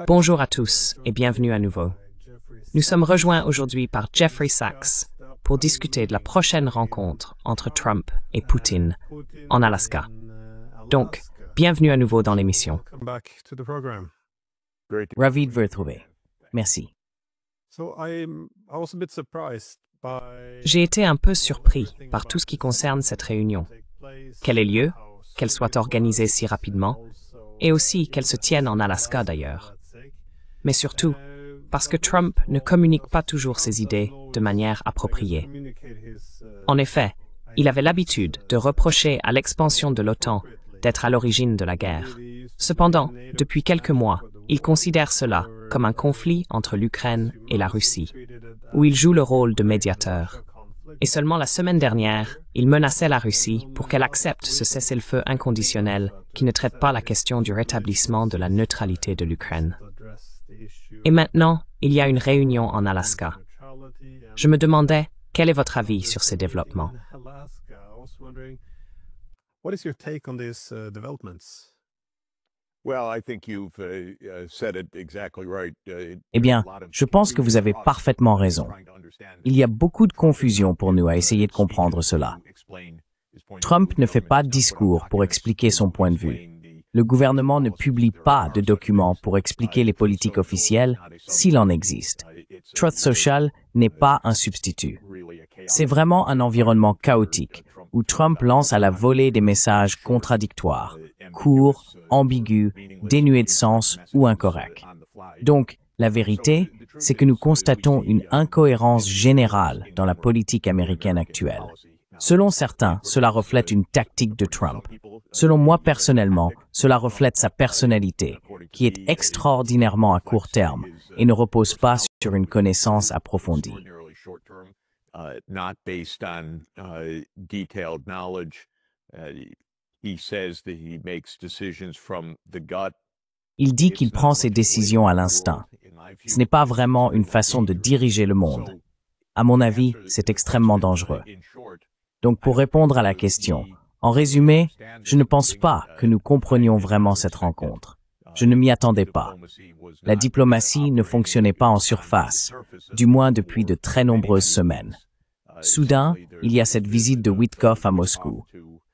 Bonjour à tous et bienvenue à nouveau. Nous sommes rejoints aujourd'hui par Jeffrey Sachs pour discuter de la prochaine rencontre entre Trump et Poutine en Alaska. Donc, bienvenue à nouveau dans l'émission. Ravi de vous retrouver. Merci. J'ai été un peu surpris par tout ce qui concerne cette réunion. Qu'elle ait lieu, qu'elle soit organisée si rapidement, et aussi qu'elle se tienne en Alaska d'ailleurs. Mais surtout, parce que Trump ne communique pas toujours ses idées de manière appropriée. En effet, il avait l'habitude de reprocher à l'expansion de l'OTAN d'être à l'origine de la guerre. Cependant, depuis quelques mois, il considère cela comme un conflit entre l'Ukraine et la Russie, où il joue le rôle de médiateur. Et seulement la semaine dernière, il menaçait la Russie pour qu'elle accepte ce cessez-le-feu inconditionnel qui ne traite pas la question du rétablissement de la neutralité de l'Ukraine. Et maintenant, il y a une réunion en Alaska. Je me demandais, quel est votre avis sur ces développements? Eh bien, je pense que vous avez parfaitement raison. Il y a beaucoup de confusion pour nous à essayer de comprendre cela. Trump ne fait pas de discours pour expliquer son point de vue. Le gouvernement ne publie pas de documents pour expliquer les politiques officielles s'il en existe. Truth Social n'est pas un substitut. C'est vraiment un environnement chaotique où Trump lance à la volée des messages contradictoires, courts, ambigus, dénués de sens ou incorrects. Donc, la vérité, c'est que nous constatons une incohérence générale dans la politique américaine actuelle. Selon certains, cela reflète une tactique de Trump. Selon moi personnellement, cela reflète sa personnalité, qui est extraordinairement à court terme et ne repose pas sur une connaissance approfondie. Il dit qu'il prend ses décisions à l'instinct. Ce n'est pas vraiment une façon de diriger le monde. À mon avis, c'est extrêmement dangereux. Donc pour répondre à la question, en résumé, je ne pense pas que nous comprenions vraiment cette rencontre. Je ne m'y attendais pas. La diplomatie ne fonctionnait pas en surface, du moins depuis de très nombreuses semaines. Soudain, il y a cette visite de Witkoff à Moscou.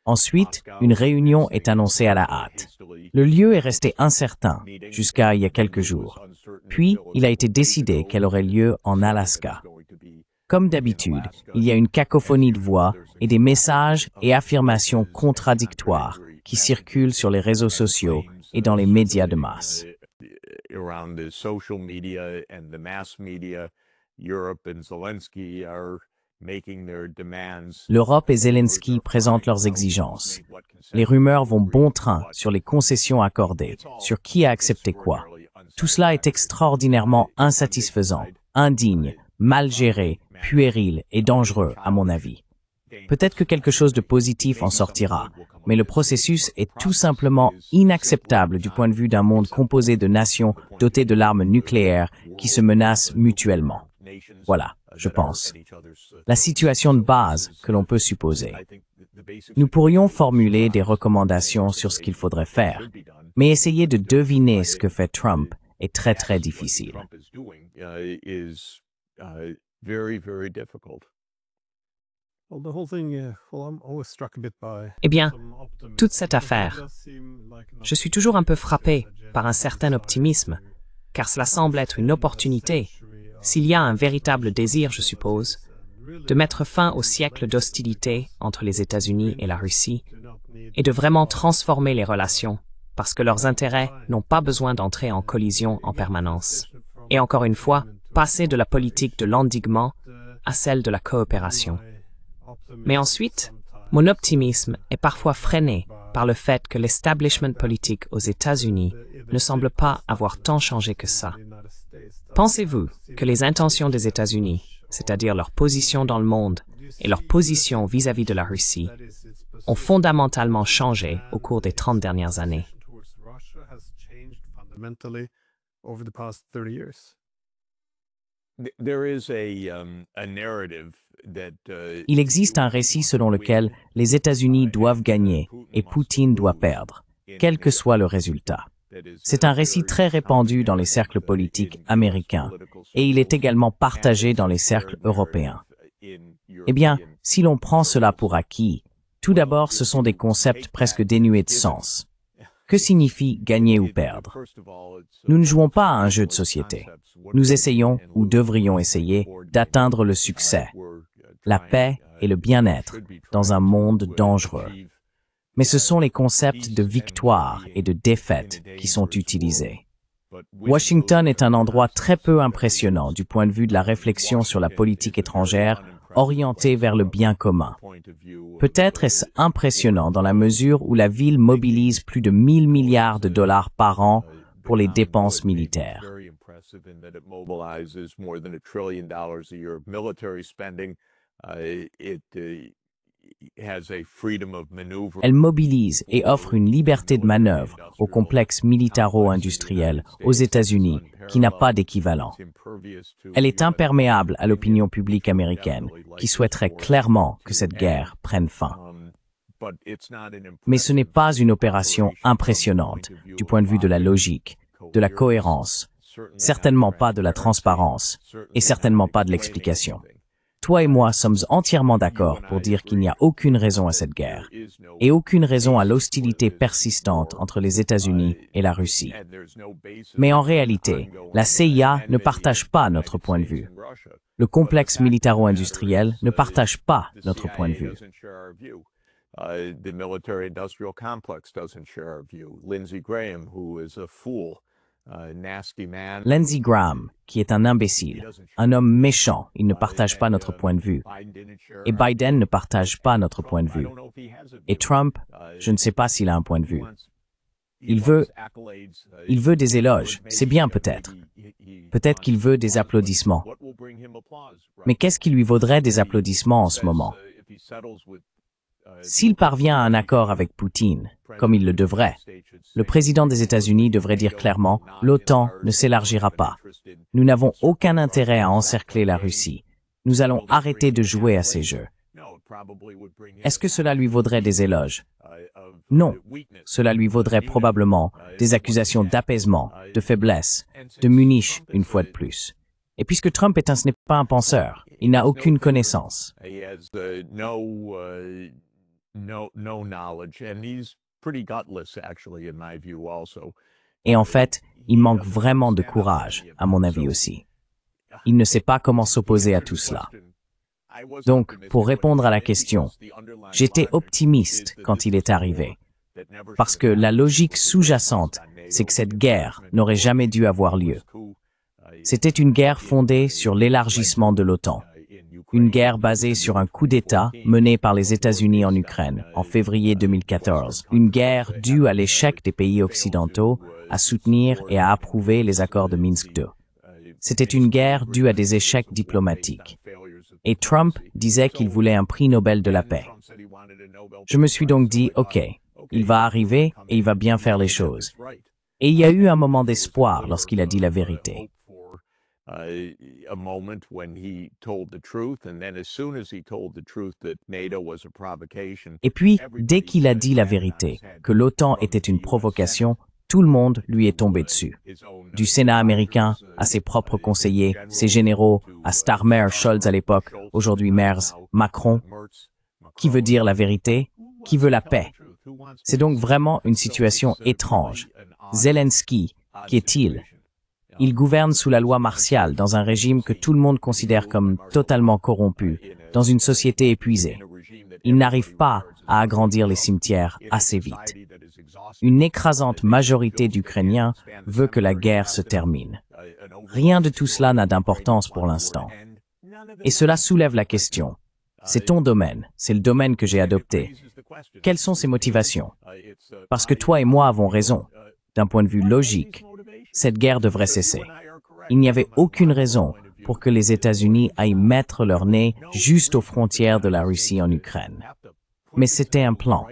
Ensuite, une réunion est annoncée à la hâte. Le lieu est resté incertain jusqu'à il y a quelques jours. Puis, il a été décidé qu'elle aurait lieu en Alaska. Comme d'habitude, il y a une cacophonie de voix et des messages et affirmations contradictoires qui circulent sur les réseaux sociaux et dans les médias de masse. L'Europe et Zelensky présentent leurs exigences. Les rumeurs vont bon train sur les concessions accordées, sur qui a accepté quoi. Tout cela est extraordinairement insatisfaisant, indigne, mal géré, puéril et dangereux, à mon avis. Peut-être que quelque chose de positif en sortira, mais le processus est tout simplement inacceptable du point de vue d'un monde composé de nations dotées de l'arme nucléaire qui se menacent mutuellement. Voilà, je pense. La situation de base que l'on peut supposer. Nous pourrions formuler des recommandations sur ce qu'il faudrait faire, mais essayer de deviner ce que fait Trump est très très difficile. Eh bien, toute cette affaire, je suis toujours un peu frappé par un certain optimisme, car cela semble être une opportunité, s'il y a un véritable désir, je suppose, de mettre fin au siècle d'hostilité entre les États-Unis et la Russie et de vraiment transformer les relations, parce que leurs intérêts n'ont pas besoin d'entrer en collision en permanence. Et encore une fois, passer de la politique de l'endiguement à celle de la coopération. Mais ensuite, mon optimisme est parfois freiné par le fait que l'establishment politique aux États-Unis ne semble pas avoir tant changé que ça. Pensez-vous que les intentions des États-Unis, c'est-à-dire leur position dans le monde et leur position vis-à-vis de la Russie, ont fondamentalement changé au cours des 30 dernières années? Il existe un récit selon lequel les États-Unis doivent gagner et Poutine doit perdre, quel que soit le résultat. C'est un récit très répandu dans les cercles politiques américains et il est également partagé dans les cercles européens. Eh bien, si l'on prend cela pour acquis, tout d'abord, ce sont des concepts presque dénués de sens. Que signifie gagner ou perdre? Nous ne jouons pas à un jeu de société. Nous essayons, ou devrions essayer, d'atteindre le succès, la paix et le bien-être dans un monde dangereux. Mais ce sont les concepts de victoire et de défaite qui sont utilisés. Washington est un endroit très peu impressionnant du point de vue de la réflexion sur la politique étrangère orientée vers le bien commun. Peut-être est-ce impressionnant dans la mesure où la ville mobilise plus de 1000 milliards de dollars par an pour les dépenses militaires. Elle mobilise et offre une liberté de manœuvre au complexe militaro-industriel aux États-Unis qui n'a pas d'équivalent. Elle est imperméable à l'opinion publique américaine qui souhaiterait clairement que cette guerre prenne fin. Mais ce n'est pas une opération impressionnante du point de vue de la logique, de la cohérence, certainement pas de la transparence et certainement pas de l'explication. Toi et moi sommes entièrement d'accord pour dire qu'il n'y a aucune raison à cette guerre et aucune raison à l'hostilité persistante entre les États-Unis et la Russie. Mais en réalité, la CIA ne partage pas notre point de vue. Le complexe militaro-industriel ne partage pas notre point de vue. The military-industrial complex doesn't share our view. Lindsey Graham, who is a fool, nasty man. Lindsey Graham, qui est un imbécile, un homme méchant, il ne partage pas notre point de vue. Et Biden ne partage pas notre point de vue. Et Trump, je ne sais pas s'il a un point de vue. Il veut des éloges, c'est bien peut-être. Peut-être qu'il veut des applaudissements. Mais qu'est-ce qui lui vaudrait des applaudissements en ce moment? S'il parvient à un accord avec Poutine, comme il le devrait, le président des États-Unis devrait dire clairement « l'OTAN ne s'élargira pas. Nous n'avons aucun intérêt à encercler la Russie. Nous allons arrêter de jouer à ces jeux. » Est-ce que cela lui vaudrait des éloges? Non. Cela lui vaudrait probablement des accusations d'apaisement, de faiblesse, de Munich une fois de plus. Et puisque Trump ce n'est pas un penseur, il n'a aucune connaissance. Et en fait, il manque vraiment de courage, à mon avis aussi. Il ne sait pas comment s'opposer à tout cela. Donc, pour répondre à la question, j'étais optimiste quand il est arrivé. Parce que la logique sous-jacente, c'est que cette guerre n'aurait jamais dû avoir lieu. C'était une guerre fondée sur l'élargissement de l'OTAN. Une guerre basée sur un coup d'État mené par les États-Unis en Ukraine en février 2014. Une guerre due à l'échec des pays occidentaux à soutenir et à approuver les accords de Minsk II. C'était une guerre due à des échecs diplomatiques. Et Trump disait qu'il voulait un prix Nobel de la paix. Je me suis donc dit, OK, il va arriver et il va bien faire les choses. Et il y a eu un moment d'espoir lorsqu'il a dit la vérité. Et puis, dès qu'il a dit la vérité, que l'OTAN était une provocation, tout le monde lui est tombé dessus. Du Sénat américain, à ses propres conseillers, ses généraux, à Starmer, Scholz à l'époque, aujourd'hui Merz, Macron. Qui veut dire la vérité? Qui veut la paix? C'est donc vraiment une situation étrange. Zelensky, qui est-il? Il gouverne sous la loi martiale dans un régime que tout le monde considère comme totalement corrompu, dans une société épuisée. Il n'arrive pas à agrandir les cimetières assez vite. Une écrasante majorité d'Ukrainiens veut que la guerre se termine. Rien de tout cela n'a d'importance pour l'instant. Et cela soulève la question. C'est ton domaine, c'est le domaine que j'ai adopté. Quelles sont ses motivations? Parce que toi et moi avons raison. D'un point de vue logique, cette guerre devrait cesser. Il n'y avait aucune raison pour que les États-Unis aillent mettre leur nez juste aux frontières de la Russie en Ukraine. Mais c'était un plan.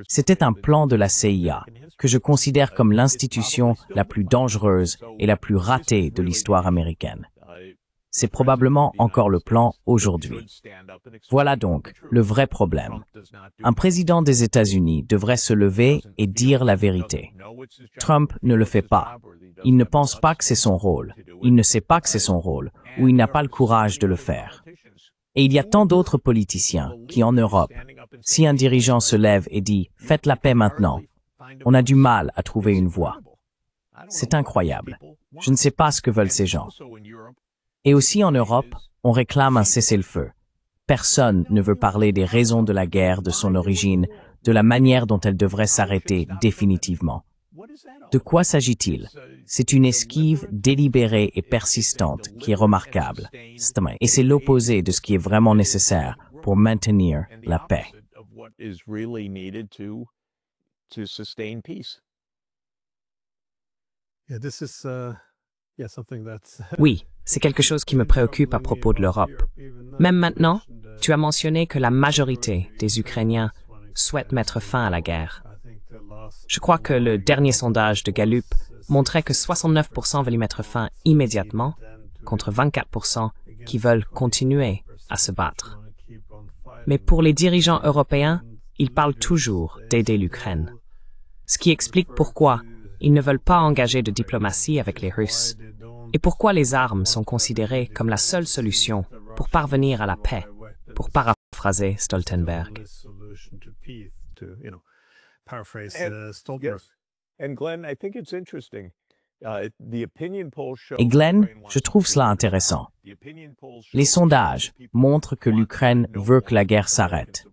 C'était un plan de la CIA, que je considère comme l'institution la plus dangereuse et la plus ratée de l'histoire américaine. C'est probablement encore le plan aujourd'hui. Voilà donc le vrai problème. Un président des États-Unis devrait se lever et dire la vérité. Trump ne le fait pas. Il ne pense pas que c'est son rôle. Il ne sait pas que c'est son rôle, ou il n'a pas le courage de le faire. Et il y a tant d'autres politiciens qui, en Europe, si un dirigeant se lève et dit « Faites la paix maintenant », on a du mal à trouver une voie. C'est incroyable. Je ne sais pas ce que veulent ces gens. Et aussi en Europe, on réclame un cessez-le-feu. Personne ne veut parler des raisons de la guerre, de son origine, de la manière dont elle devrait s'arrêter définitivement. De quoi s'agit-il? C'est une esquive délibérée et persistante qui est remarquable. Et c'est l'opposé de ce qui est vraiment nécessaire pour maintenir la paix. Oui, c'est quelque chose qui me préoccupe à propos de l'Europe. Même maintenant, tu as mentionné que la majorité des Ukrainiens souhaitent mettre fin à la guerre. Je crois que le dernier sondage de Gallup montrait que 69% veulent y mettre fin immédiatement, contre 24% qui veulent continuer à se battre. Mais pour les dirigeants européens, ils parlent toujours d'aider l'Ukraine. Ce qui explique pourquoi ils ne veulent pas engager de diplomatie avec les Russes et pourquoi les armes sont considérées comme la seule solution pour parvenir à la paix, pour paraphraser Stoltenberg. Et Glenn, je trouve cela intéressant. Les sondages montrent que l'Ukraine veut que la guerre s'arrête.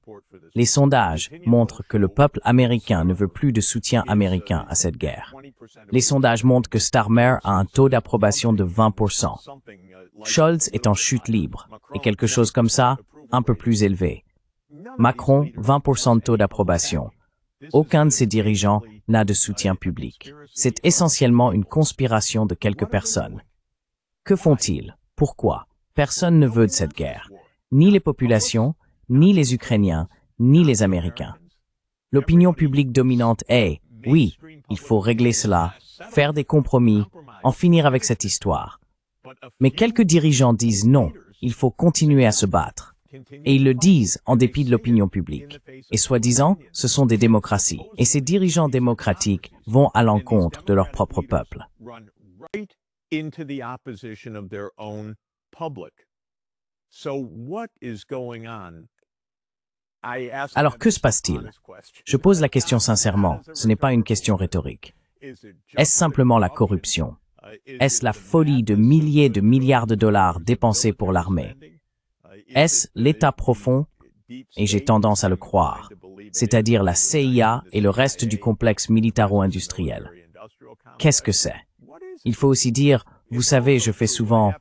Les sondages montrent que le peuple américain ne veut plus de soutien américain à cette guerre. Les sondages montrent que Starmer a un taux d'approbation de 20%. Scholz est en chute libre, et quelque chose comme ça, un peu plus élevé. Macron, 20% de taux d'approbation. Aucun de ces dirigeants n'a de soutien public. C'est essentiellement une conspiration de quelques personnes. Que font-ils? Pourquoi? Personne ne veut de cette guerre. Ni les populations, ni les Ukrainiens, ni les Américains. L'opinion publique dominante est, oui, il faut régler cela, faire des compromis, en finir avec cette histoire. Mais quelques dirigeants disent non, il faut continuer à se battre. Et ils le disent en dépit de l'opinion publique. Et soi-disant, ce sont des démocraties. Et ces dirigeants démocratiques vont à l'encontre de leur propre peuple. Alors que se passe-t-il? Je pose la question sincèrement, ce n'est pas une question rhétorique. Est-ce simplement la corruption? Est-ce la folie de milliers de milliards de dollars dépensés pour l'armée? Est-ce l'État profond? Et j'ai tendance à le croire, c'est-à-dire la CIA et le reste du complexe militaro-industriel. Qu'est-ce que c'est? Il faut aussi dire, vous savez, je fais souvent,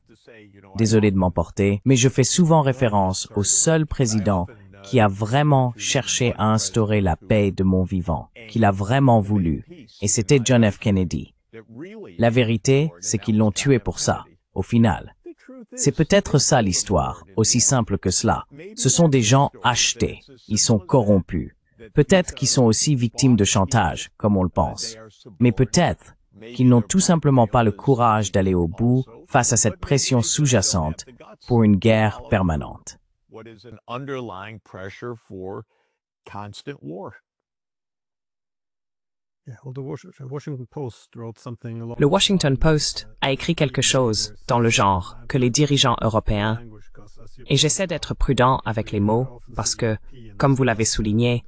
désolé de m'emporter, mais je fais souvent référence au seul président qui a vraiment cherché à instaurer la paix de mon vivant, qu'il a vraiment voulu, et c'était John F. Kennedy. La vérité, c'est qu'ils l'ont tué pour ça, au final. C'est peut-être ça l'histoire, aussi simple que cela. Ce sont des gens achetés, ils sont corrompus. Peut-être qu'ils sont aussi victimes de chantage, comme on le pense. Mais peut-être qu'ils n'ont tout simplement pas le courage d'aller au bout face à cette pression sous-jacente pour une guerre permanente. Le Washington Post a écrit quelque chose dans le genre que les dirigeants européens, et j'essaie d'être prudent avec les mots parce que, comme vous l'avez souligné,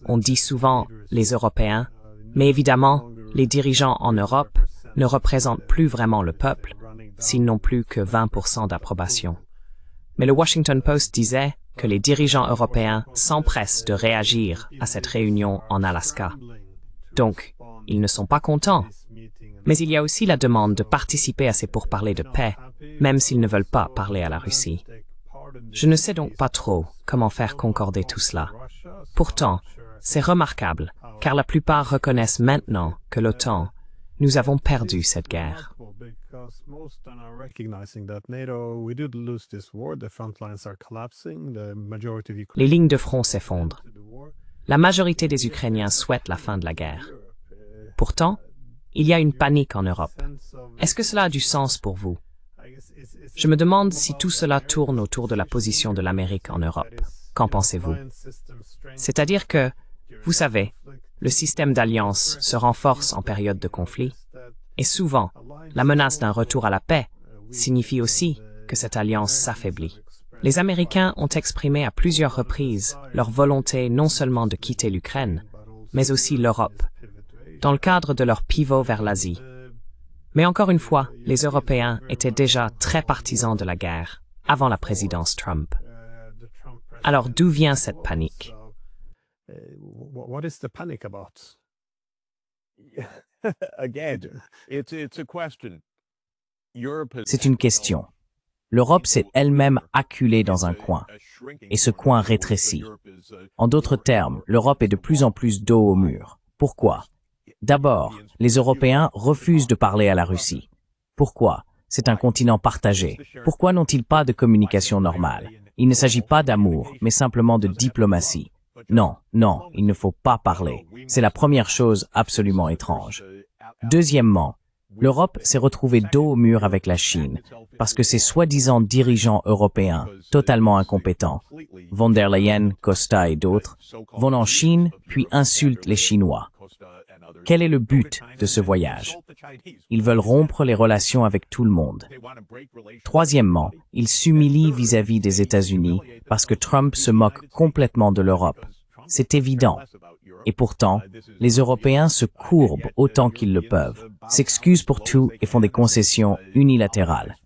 on dit souvent les Européens, mais évidemment, les dirigeants en Europe ne représentent plus vraiment le peuple, s'ils n'ont plus que 20% d'approbation. Mais le Washington Post disait que les dirigeants européens s'empressent de réagir à cette réunion en Alaska. Donc, ils ne sont pas contents. Mais il y a aussi la demande de participer à ces pourparlers de paix, même s'ils ne veulent pas parler à la Russie. Je ne sais donc pas trop comment faire concorder tout cela. Pourtant, c'est remarquable, car la plupart reconnaissent maintenant que l'OTAN, nous avons perdu cette guerre. Les lignes de front s'effondrent. La majorité des Ukrainiens souhaitent la fin de la guerre. Pourtant, il y a une panique en Europe. Est-ce que cela a du sens pour vous? Je me demande si tout cela tourne autour de la position de l'Amérique en Europe. Qu'en pensez-vous? C'est-à-dire que, vous savez, le système d'alliance se renforce en période de conflit, et souvent, la menace d'un retour à la paix signifie aussi que cette alliance s'affaiblit. Les Américains ont exprimé à plusieurs reprises leur volonté non seulement de quitter l'Ukraine, mais aussi l'Europe, dans le cadre de leur pivot vers l'Asie. Mais encore une fois, les Européens étaient déjà très partisans de la guerre, avant la présidence Trump. Alors d'où vient cette panique? What is the panic about? Again, it's a question. C'est une question. L'Europe s'est elle-même acculée dans un coin, et ce coin rétrécit. En d'autres termes, l'Europe est de plus en plus dos au mur. Pourquoi? D'abord, les Européens refusent de parler à la Russie. Pourquoi? C'est un continent partagé. Pourquoi n'ont-ils pas de communication normale? Il ne s'agit pas d'amour, mais simplement de diplomatie. Non, non, il ne faut pas parler. C'est la première chose absolument étrange. Deuxièmement, l'Europe s'est retrouvée dos au mur avec la Chine, parce que ces soi-disant dirigeants européens, totalement incompétents, von der Leyen, Costa et d'autres, vont en Chine puis insultent les Chinois. Quel est le but de ce voyage? Ils veulent rompre les relations avec tout le monde. Troisièmement, ils s'humilient vis-à-vis des États-Unis parce que Trump se moque complètement de l'Europe. C'est évident. Et pourtant, les Européens se courbent autant qu'ils le peuvent, s'excusent pour tout et font des concessions unilatérales.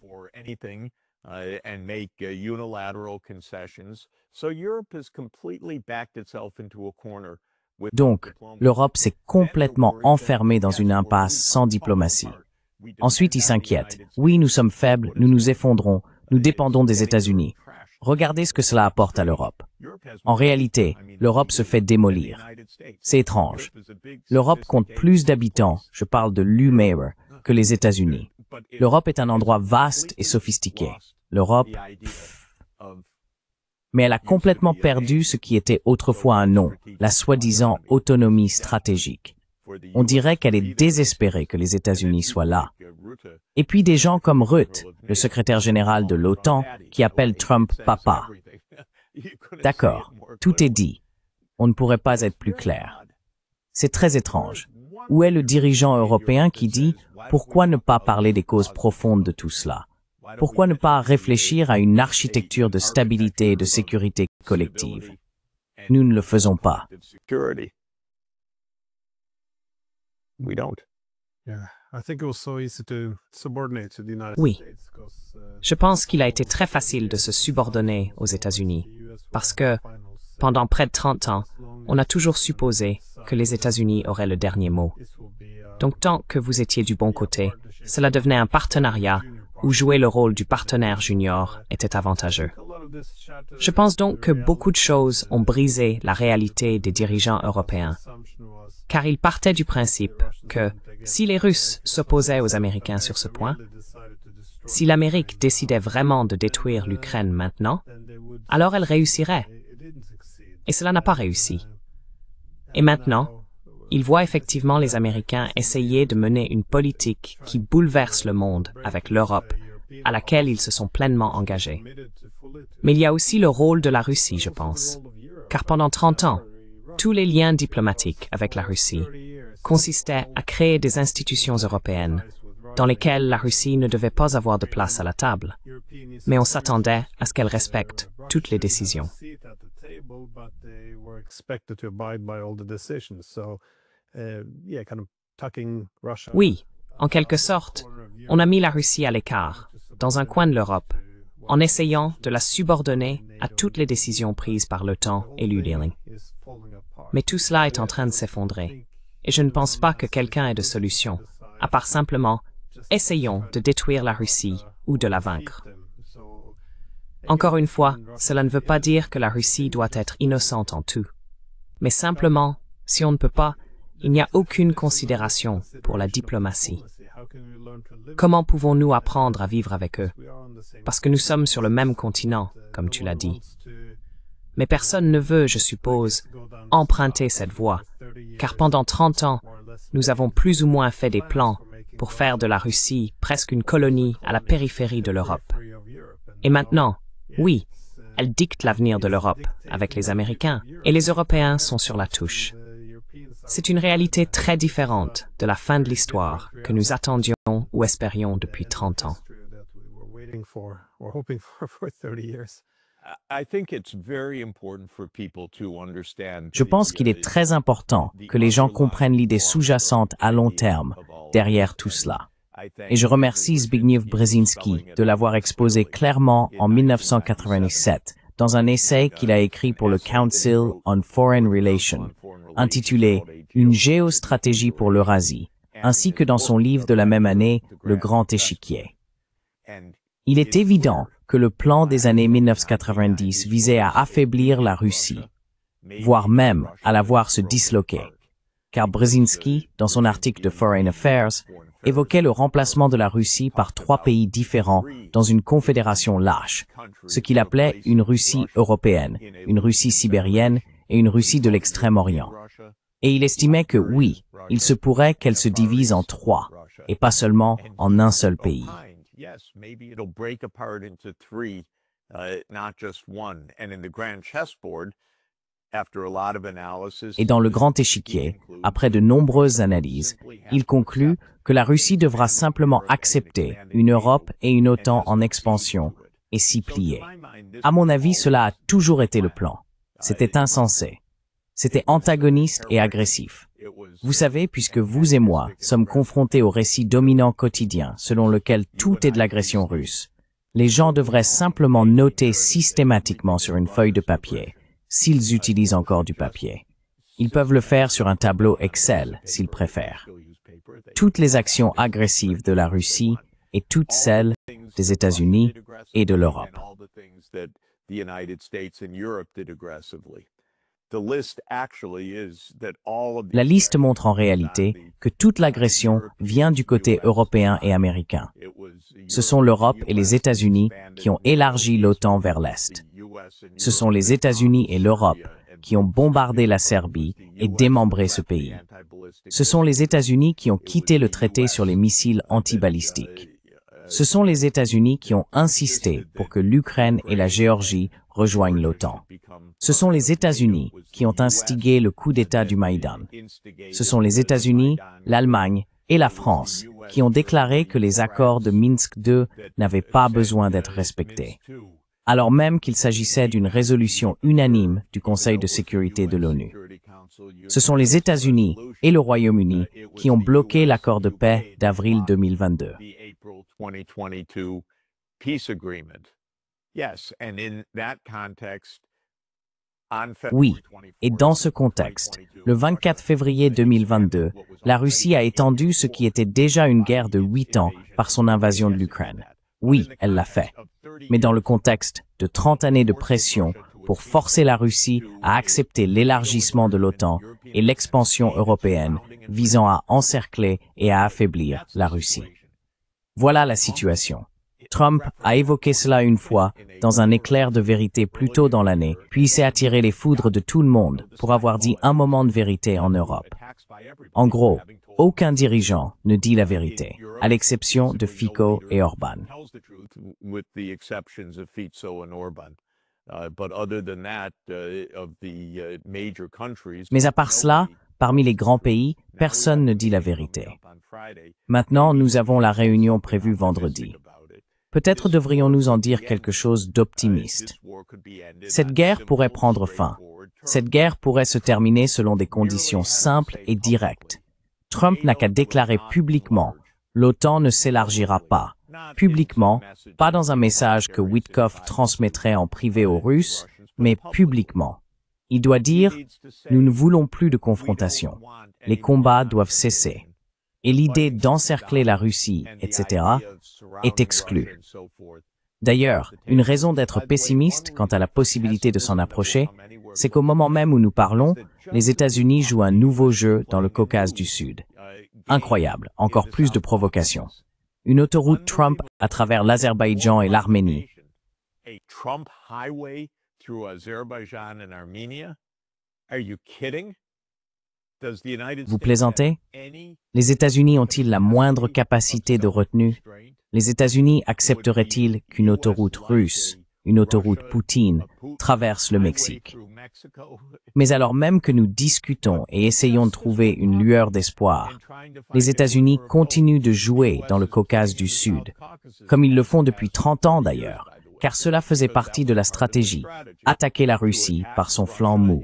Donc, l'Europe s'est complètement enfermée dans une impasse sans diplomatie. Ensuite, ils s'inquiètent. Oui, nous sommes faibles, nous nous effondrons, nous dépendons des États-Unis. Regardez ce que cela apporte à l'Europe. En réalité, l'Europe se fait démolir. C'est étrange. L'Europe compte plus d'habitants, je parle de l'UMER, que les États-Unis. L'Europe est un endroit vaste et sophistiqué. L'Europe, mais elle a complètement perdu ce qui était autrefois un nom, la soi-disant autonomie stratégique. On dirait qu'elle est désespérée que les États-Unis soient là. Et puis des gens comme Rutte, le secrétaire général de l'OTAN, qui appelle Trump papa. D'accord, tout est dit. On ne pourrait pas être plus clair. C'est très étrange. Où est le dirigeant européen qui dit « Pourquoi ne pas parler des causes profondes de tout cela ? Pourquoi ne pas réfléchir à une architecture de stabilité et de sécurité collective ?» Nous ne le faisons pas. Oui. Je pense qu'il a été très facile de se subordonner aux États-Unis, parce que, pendant près de 30 ans, on a toujours supposé que les États-Unis auraient le dernier mot. Donc tant que vous étiez du bon côté, cela devenait un partenariat où jouer le rôle du partenaire junior était avantageux. Je pense donc que beaucoup de choses ont brisé la réalité des dirigeants européens, car ils partaient du principe que si les Russes s'opposaient aux Américains sur ce point, si l'Amérique décidait vraiment de détruire l'Ukraine maintenant, alors elle réussirait. Et cela n'a pas réussi. Et maintenant, ils voient effectivement les Américains essayer de mener une politique qui bouleverse le monde avec l'Europe, à laquelle ils se sont pleinement engagés. Mais il y a aussi le rôle de la Russie, je pense, car pendant 30 ans, tous les liens diplomatiques avec la Russie consistaient à créer des institutions européennes dans lesquelles la Russie ne devait pas avoir de place à la table, mais on s'attendait à ce qu'elle respecte toutes les décisions. Oui, en quelque sorte, on a mis la Russie à l'écart, dans un coin de l'Europe, en essayant de la subordonner à toutes les décisions prises par l'OTAN et l'UDealing. Mais tout cela est en train de s'effondrer, et je ne pense pas que quelqu'un ait de solution, à part simplement « essayons de détruire la Russie ou de la vaincre ». Encore une fois, cela ne veut pas dire que la Russie doit être innocente en tout. Mais simplement, si on ne peut pas, il n'y a aucune considération pour la diplomatie. Comment pouvons-nous apprendre à vivre avec eux? Parce que nous sommes sur le même continent, comme tu l'as dit. Mais personne ne veut, je suppose, emprunter cette voie, car pendant 30 ans, nous avons plus ou moins fait des plans pour faire de la Russie presque une colonie à la périphérie de l'Europe. Et maintenant, oui, elle dicte l'avenir de l'Europe avec les Américains, et les Européens sont sur la touche. C'est une réalité très différente de la fin de l'histoire que nous attendions ou espérions depuis 30 ans. Je pense qu'il est très important que les gens comprennent l'idée sous-jacente à long terme derrière tout cela. Et je remercie Zbigniew Brzezinski de l'avoir exposé clairement en 1997 dans un essai qu'il a écrit pour le Council on Foreign Relations, intitulé « Une géostratégie pour l'Eurasie », ainsi que dans son livre de la même année, Le Grand Échiquier. Il est évident que le plan des années 1990 visait à affaiblir la Russie, voire même à la voir se disloquer, car Brzezinski, dans son article de Foreign Affairs, évoquait le remplacement de la Russie par 3 pays différents dans une confédération lâche, ce qu'il appelait une Russie européenne, une Russie sibérienne et une Russie de l'Extrême-Orient. Et il estimait que oui, il se pourrait qu'elle se divise en 3, et pas seulement en un seul pays. Et dans le grand échiquier, après de nombreuses analyses, il conclut que la Russie devra simplement accepter une Europe et une OTAN en expansion et s'y plier. À mon avis, cela a toujours été le plan. C'était insensé. C'était antagoniste et agressif. Vous savez, puisque vous et moi sommes confrontés au récit dominant quotidien selon lequel tout est de l'agression russe, les gens devraient simplement noter systématiquement sur une feuille de papier, s'ils utilisent encore du papier. Ils peuvent le faire sur un tableau Excel, s'ils préfèrent. Toutes les actions agressives de la Russie et toutes celles des États-Unis et de l'Europe. La liste montre en réalité que toute l'agression vient du côté européen et américain. Ce sont l'Europe et les États-Unis qui ont élargi l'OTAN vers l'Est. Ce sont les États-Unis et l'Europe qui ont bombardé la Serbie et démembré ce pays. Ce sont les États-Unis qui ont quitté le traité sur les missiles antibalistiques. Ce sont les États-Unis qui ont insisté pour que l'Ukraine et la Géorgie rejoignent l'OTAN. Ce sont les États-Unis qui ont instigé le coup d'État du Maïdan. Ce sont les États-Unis, l'Allemagne et la France qui ont déclaré que les accords de Minsk II n'avaient pas besoin d'être respectés, alors même qu'il s'agissait d'une résolution unanime du Conseil de sécurité de l'ONU. Ce sont les États-Unis et le Royaume-Uni qui ont bloqué l'accord de paix d'avril 2022. Oui, et dans ce contexte, le 24 février 2022, la Russie a étendu ce qui était déjà une guerre de 8 ans par son invasion de l'Ukraine. Oui, elle l'a fait. Mais dans le contexte de 30 années de pression pour forcer la Russie à accepter l'élargissement de l'OTAN et l'expansion européenne visant à encercler et à affaiblir la Russie. Voilà la situation. Trump a évoqué cela une fois dans un éclair de vérité plus tôt dans l'année, puis il s'est attiré les foudres de tout le monde pour avoir dit un moment de vérité en Europe. En gros, aucun dirigeant ne dit la vérité, à l'exception de Fico et Orban. Mais à part cela, parmi les grands pays, personne ne dit la vérité. Maintenant, nous avons la réunion prévue vendredi. Peut-être devrions-nous en dire quelque chose d'optimiste. Cette guerre pourrait prendre fin. Cette guerre pourrait se terminer selon des conditions simples et directes. Trump n'a qu'à déclarer publiquement « l'OTAN ne s'élargira pas ». Publiquement, pas dans un message que Witkoff transmettrait en privé aux Russes, mais publiquement. Il doit dire « nous ne voulons plus de confrontation. Les combats doivent cesser. » Et l'idée d'encercler la Russie, etc., est exclue. D'ailleurs, une raison d'être pessimiste quant à la possibilité de s'en approcher, c'est qu'au moment même où nous parlons, les États-Unis jouent un nouveau jeu dans le Caucase du Sud. Incroyable, encore plus de provocations. Une autoroute Trump à travers l'Azerbaïdjan et l'Arménie. Vous plaisantez? Les États-Unis ont-ils la moindre capacité de retenue? Les États-Unis accepteraient-ils qu'une autoroute russe, une autoroute Poutine, traverse le Mexique? Mais alors même que nous discutons et essayons de trouver une lueur d'espoir, les États-Unis continuent de jouer dans le Caucase du Sud, comme ils le font depuis 30 ans d'ailleurs, car cela faisait partie de la stratégie, attaquer la Russie par son flanc mou.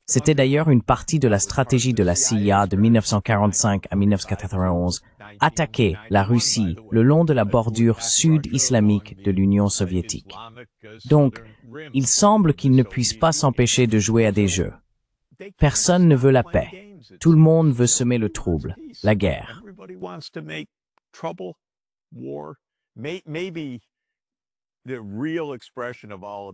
C'était d'ailleurs une partie de la stratégie de la CIA de 1945 à 1991, attaquer la Russie le long de la bordure sud-islamique de l'Union soviétique. Donc, il semble qu'ils ne puissent pas s'empêcher de jouer à des jeux. Personne ne veut la paix. Tout le monde veut semer le trouble, la guerre.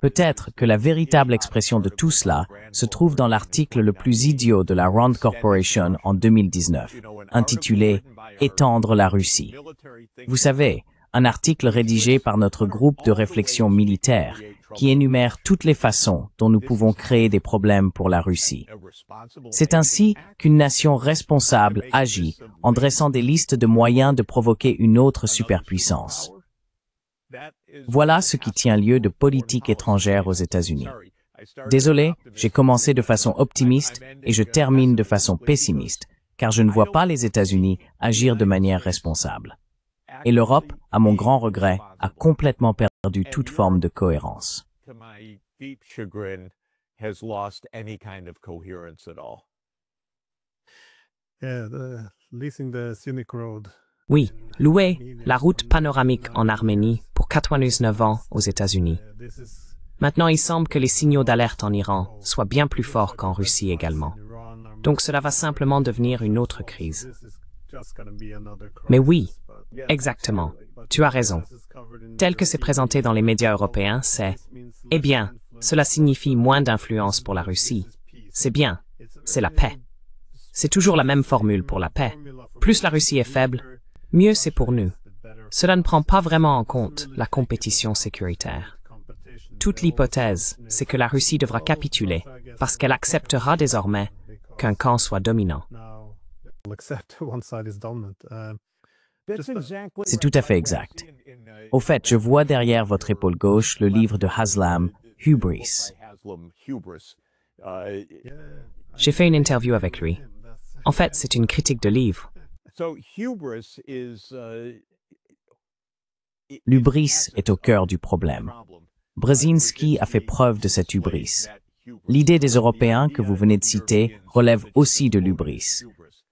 Peut-être que la véritable expression de tout cela se trouve dans l'article le plus idiot de la Rand Corporation en 2019, intitulé « Étendre la Russie ». Vous savez, un article rédigé par notre groupe de réflexion militaire qui énumère toutes les façons dont nous pouvons créer des problèmes pour la Russie. C'est ainsi qu'une nation responsable agit en dressant des listes de moyens de provoquer une autre superpuissance. Voilà ce qui tient lieu de politique étrangère aux États-Unis. Désolé, j'ai commencé de façon optimiste et je termine de façon pessimiste, car je ne vois pas les États-Unis agir de manière responsable. Et l'Europe, à mon grand regret, a complètement perdu toute forme de cohérence. Oui, louer la route panoramique en Arménie pour 99 ans aux États-Unis. Maintenant, il semble que les signaux d'alerte en Iran soient bien plus forts qu'en Russie également. Donc cela va simplement devenir une autre crise. Mais oui, exactement, tu as raison. Tel que c'est présenté dans les médias européens, c'est « Eh bien, cela signifie moins d'influence pour la Russie. C'est bien, c'est la paix. » C'est toujours la même formule pour la paix. Plus la Russie est faible, mieux c'est pour nous. Cela ne prend pas vraiment en compte la compétition sécuritaire. Toute l'hypothèse, c'est que la Russie devra capituler parce qu'elle acceptera désormais qu'un camp soit dominant. C'est tout à fait exact. Au fait, je vois derrière votre épaule gauche le livre de Haslam, Hubris. J'ai fait une interview avec lui. En fait, c'est une critique de livre. L'hubris est au cœur du problème. Brzezinski a fait preuve de cette hubris. L'idée des Européens que vous venez de citer relève aussi de l'hubris.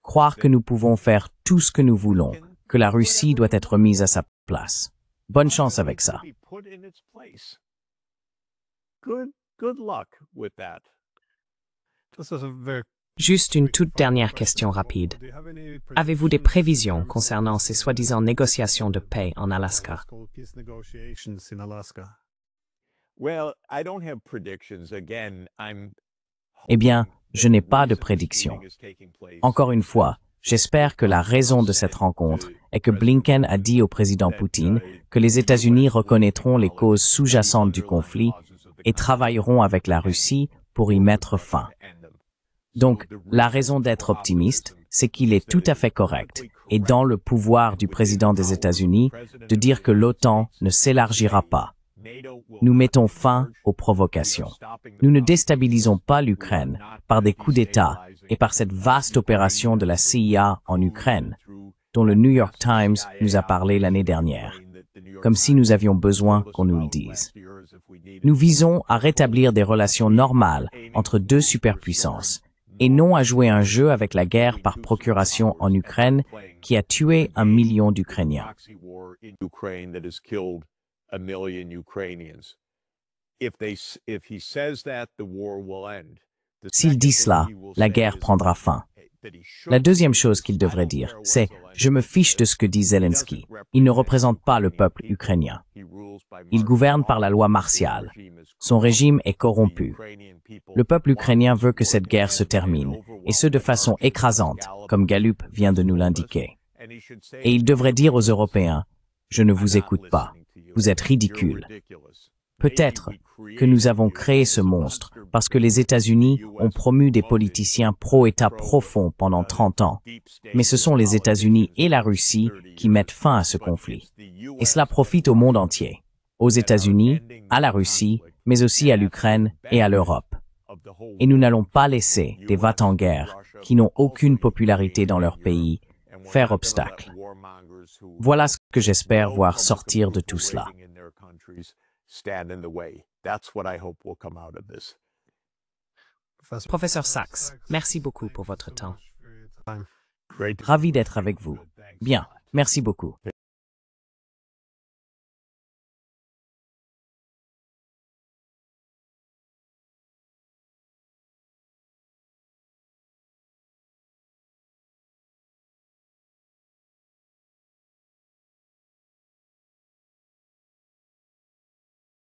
Croire que nous pouvons faire tout ce que nous voulons, que la Russie doit être mise à sa place. Bonne chance avec ça. Juste une toute dernière question rapide. Avez-vous des prévisions concernant ces soi-disant négociations de paix en Alaska? Eh bien, je n'ai pas de prédiction. Encore une fois, j'espère que la raison de cette rencontre est que Blinken a dit au président Poutine que les États-Unis reconnaîtront les causes sous-jacentes du conflit et travailleront avec la Russie pour y mettre fin. Donc, la raison d'être optimiste, c'est qu'il est tout à fait correct et dans le pouvoir du président des États-Unis de dire que l'OTAN ne s'élargira pas. Nous mettons fin aux provocations. Nous ne déstabilisons pas l'Ukraine par des coups d'État et par cette vaste opération de la CIA en Ukraine, dont le New York Times nous a parlé l'année dernière, comme si nous avions besoin qu'on nous le dise. Nous visons à rétablir des relations normales entre deux superpuissances, et non à jouer un jeu avec la guerre par procuration en Ukraine qui a tué 1 million d'Ukrainiens. S'il dit cela, la guerre prendra fin. La deuxième chose qu'il devrait dire, c'est « Je me fiche de ce que dit Zelensky. Il ne représente pas le peuple ukrainien. Il gouverne par la loi martiale. Son régime est corrompu. Le peuple ukrainien veut que cette guerre se termine, et ce de façon écrasante, comme Gallup vient de nous l'indiquer. Et il devrait dire aux Européens « Je ne vous écoute pas. Vous êtes ridicules. » Peut-être que nous avons créé ce monstre parce que les États-Unis ont promu des politiciens pro-État profonds pendant 30 ans. Mais ce sont les États-Unis et la Russie qui mettent fin à ce conflit. Et cela profite au monde entier. Aux États-Unis, à la Russie, mais aussi à l'Ukraine et à l'Europe. Et nous n'allons pas laisser des va-t-en-guerre qui n'ont aucune popularité dans leur pays faire obstacle. Voilà ce que j'espère voir sortir de tout cela. Professeur Sachs, merci beaucoup pour votre temps. Ravi d'être avec vous. Bien, merci beaucoup.